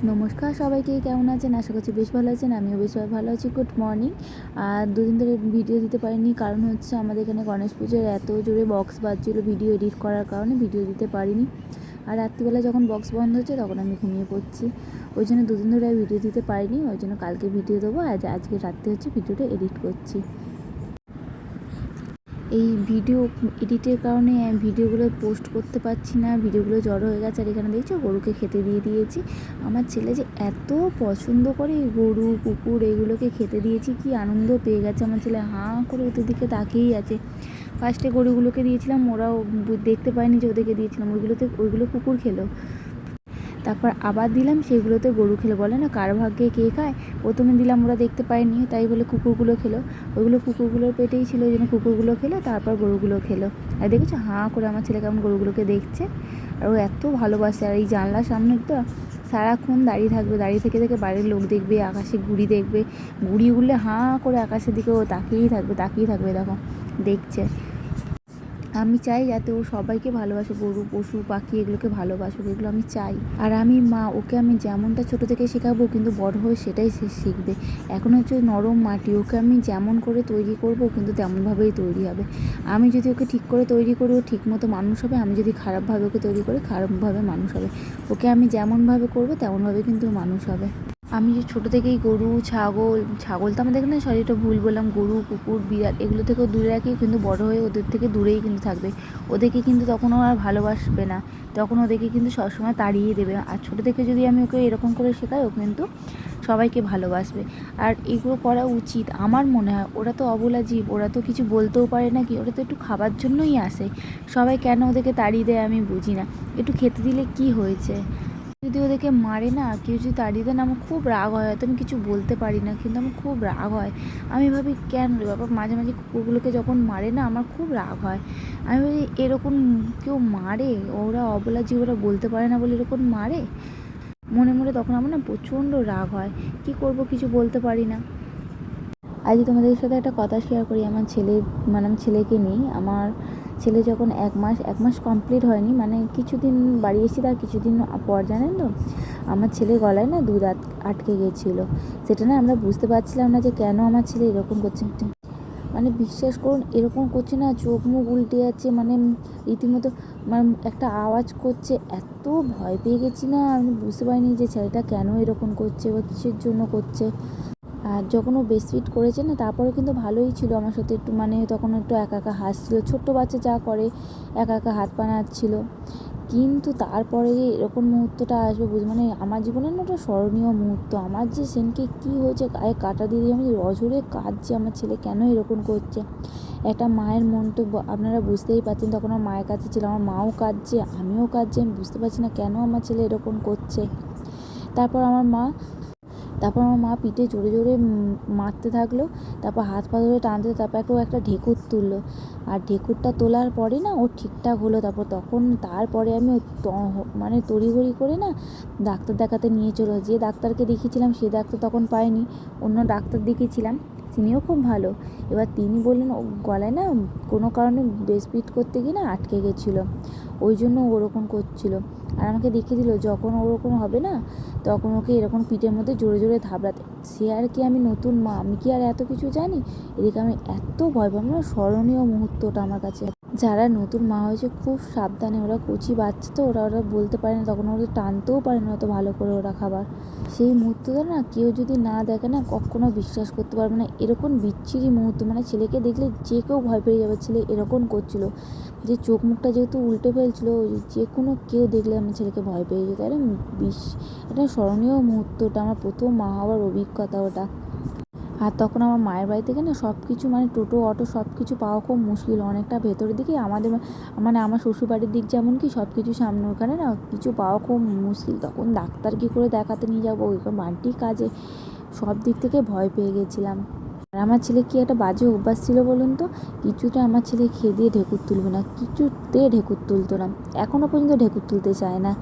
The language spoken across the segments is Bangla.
নমস্কার সবাইকে, কেমন আছেন? আশা করছি বেশ ভালো আছেন। আমিও বেশ ভালো আছি। Good morning. আর দুদিন ধরে ভিডিও দিতে পারিনি, কারণ হচ্ছে আমাদের এখানে গণেশ পুজোর এত জোরে বক্স বাজছিলো, ভিডিও এডিট করার কারণে ভিডিও দিতে পারিনি। আর রাত্রিবেলা যখন বক্স বন্ধ হচ্ছে তখন আমি ঘুমিয়ে পড়ছি, ওই জন্য দুদিন ধরে ভিডিও দিতে পারিনি। ওই জন্য কালকে ভিডিও দেবো, আজকে রাত্রে হচ্ছে ভিডিওটা এডিট করছি। এই ভিডিও এডিটের কারণে ভিডিওগুলো পোস্ট করতে পারছি না, ভিডিওগুলো জড়ো হয়ে গেছে। আর এখানে দেখছো গরুকে খেতে দিয়ে দিয়েছি। আমার ছেলে যে এত পছন্দ করে গরু কুকুর এগুলোকে খেতে দিয়েছি, কি আনন্দ পেয়ে গেছে আমার ছেলে, হাঁ করে ওদের দিকে তাকিয়েই আছে। ফার্স্টে গরুগুলোকে দিয়েছিলাম, ওরাও দেখতে পায়নি যে ওদেরকে দিয়েছিলাম, ওইগুলো কুকুর খেলো। তারপর আবার দিলাম, সেগুলোতে গরু খেলো। বলে না কার ভাগ্যে কে খায়, প্রথমে দিলাম ওরা দেখতে পায়নি, তাই বলে কুকুরগুলো খেলো। ওইগুলো কুকুরগুলোর পেটেই ছিল, ওই জন্য কুকুরগুলো খেলো, তারপর গরুগুলো খেলো। আর দেখেছো হাঁ করে আমার ছেলে কেমন গরুগুলোকে দেখছে, আর ও এত ভালোবাসে। আর এই জানলার সামনে তো সারাক্ষণ দাঁড়িয়ে থাকবে, দাঁড়িয়ে থেকে থেকে বাড়ির লোক দেখবে, আকাশে ঘুড়ি দেখবে, ঘুড়ি উড়লে হাঁ করে আকাশের দিকে ও তাকিয়েই থাকবে দেখো, দেখছে। আমি চাই যাতে ও সবাইকে ভালোবাসে, গরু পশু পাখি এগুলোকে ভালোবাসুক, এগুলো আমি চাই। আর আমি মা, ওকে আমি যেমনটা ছোটো থেকে শেখাবো, কিন্তু বড় হয়ে সেটাই সে শিখবে। এখন হচ্ছে নরম মাটি, ওকে আমি যেমন করে তৈরি করব কিন্তু তেমনভাবেই তৈরি হবে। আমি যদি ওকে ঠিক করে তৈরি করি ও ঠিক মতো মানুষ হবে, আমি যদি খারাপভাবে ওকে তৈরি করি খারাপভাবে মানুষ হবে। ওকে আমি যেমনভাবে করবো তেমনভাবে কিন্তু মানুষ হবে। আমি যে ছোটো থেকেই গরু ছাগল তো আমাদের এখানে, সরি এটা ভুল বললাম, গরু কুকুর বিড়াল এগুলো থেকেও দূরে রাখি, কিন্তু বড় হয়ে ওদের থেকে দূরেই কিন্তু থাকবে। ওদেরকে কিন্তু তখন ও আর ভালোবাসবে না, তখন ওদেরকে কিন্তু সবসময় তাড়িয়ে দেবে। আর ছোটো থেকে যদি আমি ওকে এরকম করে শেখাই, ও কিন্তু সবাইকে ভালোবাসবে। আর এগুলো করা উচিত আমার মনে হয়। ওরা তো অবলা জীব, ওরা তো কিছু বলতেও পারে না, কি ওরা তো একটু খাবার জন্যই আসে। সবাই কেন ওদেরকে তাড়িয়ে দেয় আমি বুঝি না। একটু খেতে দিলে কি হয়েছে, যদি ওদেরকে মারে না, কেউ যদি তাড়িয়ে দেয় না, আমার খুব রাগ হয়। হয়তো আমি কিছু বলতে পারি না, কিন্তু আমার খুব রাগ হয়। আমি ভাবি কেন রে বাবা, মাঝে মাঝে কুকুরগুলোকে যখন মারে না, আমার খুব রাগ হয়। আমি ভাবি এরকম কেউ মারে, ওরা অবলা জীব, ওরা বলতে পারে না বলে এরকম মারে, মনে মনে তখন আমার না প্রচণ্ড রাগ হয়। কি করব, কিছু বলতে পারি না। আজ তোমাদের সাথে একটা কথা শেয়ার করি। আমার ছেলেকে নিয়ে। আমার ছেলে যখন এক মাস কমপ্লিট হয়নি, মানে কিছুদিন বাড়ি এসেছি, তার কিছুদিন পর জানেন তো আমার ছেলে গলায় না দুধ আটকে গিয়েছিলো। সেটা না আমরা বুঝতে পারছিলাম না যে কেন আমার ছেলে এরকম করছে। মানে বিশ্বাস করুন, এরকম করছে না, চোখ মুখ উল্টে যাচ্ছে, মানে রীতিমতো মানে একটা আওয়াজ করছে। এত ভয় পেয়ে গেছি না, আমি বুঝতে পারিনি যে ছেলেটা কেন এরকম করছে বা কিসের জন্য করছে। আর যখন ও ব্রেস্টফিড করেছে না, তারপরে কিন্তু ভালোই ছিল আমার সাথে, একটু মানে তখন একটু একা একা হাসছিল, ছোট্ট বাচ্চা যা করে, একা একা হাত পা নাড়ছিল। কিন্তু তারপরে যে এরকম মুহূর্তটা আসবে মানে আমার জীবনের না ওটা স্মরণীয় মুহূর্ত। আমার যে সেনকে কী হয়েছে, গায়ে কাটা দিয়ে আমি অঝরে কাঁদছি, আমার ছেলে কেন এরকম করছে। একটা মায়ের মন তো আপনারা বুঝতেই পারছেন, তখন আমার মায়ের কাছে ছিল, আমার মাও কাঁদছে, আমিও কাঁদছি, আমি বুঝতে পারছি না কেন আমার ছেলে এরকম করছে। তারপর আমার মা পিঠে জোরে জোরে মারতে থাকলো, তারপর হাত পা ধরে টানতে, তারপর একটা ঢেকুর তুললো। আর ঢেকুরটা তোলার পরে না ও ঠিকঠাক হলো। তারপরে আমি মানে তড়িঘড়ি করে না ডাক্তার দেখাতে নিয়ে চলো। যে ডাক্তারকে দেখিয়েছিলাম সে ডাক্তার তখন পাইনি, অন্য ডাক্তার দেখিয়েছিলাম, তিনিও খুব ভালো। এবার তিনি বললেন ও গলায় না কোনো কারণে ব্রেস্টফিড করতে গিয়ে না আটকে গেছিলো, ওই জন্য ওরকম করছিলো। আর আমাকে দেখিয়ে দিল যখন ওরকম হবে না, তখন ওকে এরকম পিঠের মধ্যে জোরে জোরে থাবড়াতে। সে আর কি, আমি নতুন মা, আমি কি আর এত কিছু জানি। এদিকে আমি এত ভয় পাই, মানে স্মরণীয় মুহূর্তটা আমার কাছে। যারা নতুন মা হয়েছে খুব সাবধানে, ওরা কচি বাচ্চা তো, ওরা বলতে পারে না, তখন ওদের টানতেও পারে না অত ভালো করে ওরা খাবার। সেই মুহূর্তটা না কেউ যদি না দেখে না, কখনো বিশ্বাস করতে পারবে না, এরকম বিচ্ছিরি মুহূর্ত। মানে ছেলেকে দেখলে যে কেউ ভয় পেয়ে যাবে, ছেলে এরকম করছিল যে চোখ মুখটা যেহেতু উল্টে ফেলছিল, যে কোনো কেউ দেখলে আমার ছেলেকে ভয় পেয়ে যেত। এটা স্মরণীয় মুহূর্তটা, আমার প্রথম মা হওয়ার অভিজ্ঞতা ওটা। আর তখন আমার মায়ের বাড়ি থেকে না সব কিছু, মানে টোটো অটো সব কিছু পাওয়া খুব মুশকিল, অনেকটা ভেতরের দিকে আমাদের, মানে আমার শ্বশুরবাড়ির দিক যেমন কি সব কিছু সামনে, ওখানে না কিছু পাওয়া খুব মুশকিল। তখন ডাক্তার কী করে দেখাতে নিয়ে যাবো, ওইখানে বাড়ির কাজে সব দিক থেকে ভয় পেয়ে গেছিলাম। আর আমার ছেলে কি একটা বাজে অভ্যাস ছিল বলুন তো, কিছুতে আমার ছেলে খেয়ে দিয়ে ঢেকুর তুলবে না, কিছুতে ঢেকুর তুলতো না, এখনও পর্যন্ত ঢেকুর তুলতে চায় না।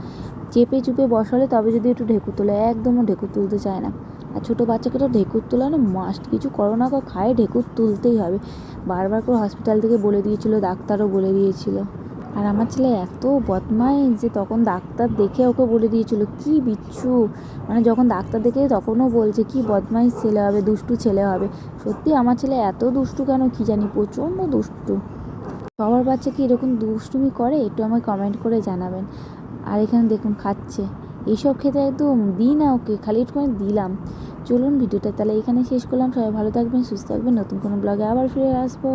চেপে চুপে বসালে তবে যদি একটু ঢেকুর তোলে, একদমও ঢেকুর তুলতে চায় না। আর ছোটো বাচ্চাকে তো ঢেকুর তোলা না মাস্ট, কিছু করো না খায় ঢেকুর তুলতেই হবে। বারবার করে হসপিটাল থেকে বলে দিয়েছিলো, ডাক্তারও বলে দিয়েছিল। আর আমার ছেলে এত বদমাইশ যে তখন ডাক্তার দেখে ওকে বলে দিয়েছিল কি বিচ্ছু, মানে যখন ডাক্তার দেখে তখনও বলছে কি বদমাইশ ছেলে হবে, দুষ্টু ছেলে হবে। সত্যি আমার ছেলে এত দুষ্টু কেন কি জানি, প্রচণ্ড দুষ্টু। সবার বাচ্চা কি এরকম দুষ্টুমি করে একটু আমায় কমেন্ট করে জানাবেন। আর এখানে দেখুন খাচ্ছে, এইসব খেতে একদম দিই না ওকে, খালি একটুখানি দিলাম। চলুন ভিডিওটা তাহলে এখানে শেষ করলাম। সবাই ভালো থাকবেন, সুস্থ থাকবেন, নতুন কোনো ব্লগে আবার ফিরে আসবো।